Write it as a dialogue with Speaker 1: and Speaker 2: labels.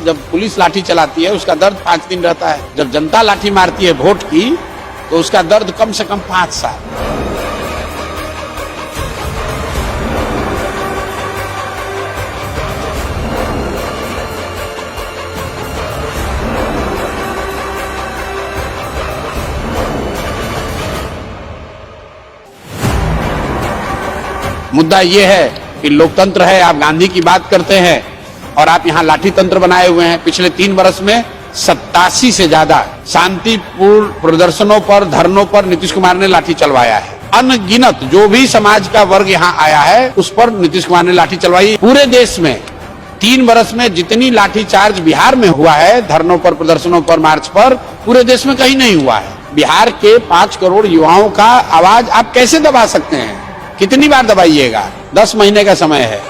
Speaker 1: जब पुलिस लाठी चलाती है उसका दर्द 5 दिन रहता है, जब जनता लाठी मारती है वोट की तो उसका दर्द कम से कम 5 साल। मुद्दा ये है कि लोकतंत्र है, आप गांधी की बात करते हैं और आप यहाँ लाठी तंत्र बनाए हुए हैं। पिछले 3 वर्ष में 87 से ज्यादा शांतिपूर्ण प्रदर्शनों पर, धरनों पर नीतीश कुमार ने लाठी चलवाया है। अनगिनत जो भी समाज का वर्ग यहाँ आया है उस पर नीतीश कुमार ने लाठी चलवाई। पूरे देश में 3 वर्ष में जितनी लाठीचार्ज बिहार में हुआ है, धरनों पर, प्रदर्शनों पर, मार्च पर, पूरे देश में कहीं नहीं हुआ है। बिहार के 5 करोड़ युवाओं का आवाज आप कैसे दबा सकते हैं? कितनी बार दबाइएगा? 10 महीने का समय है।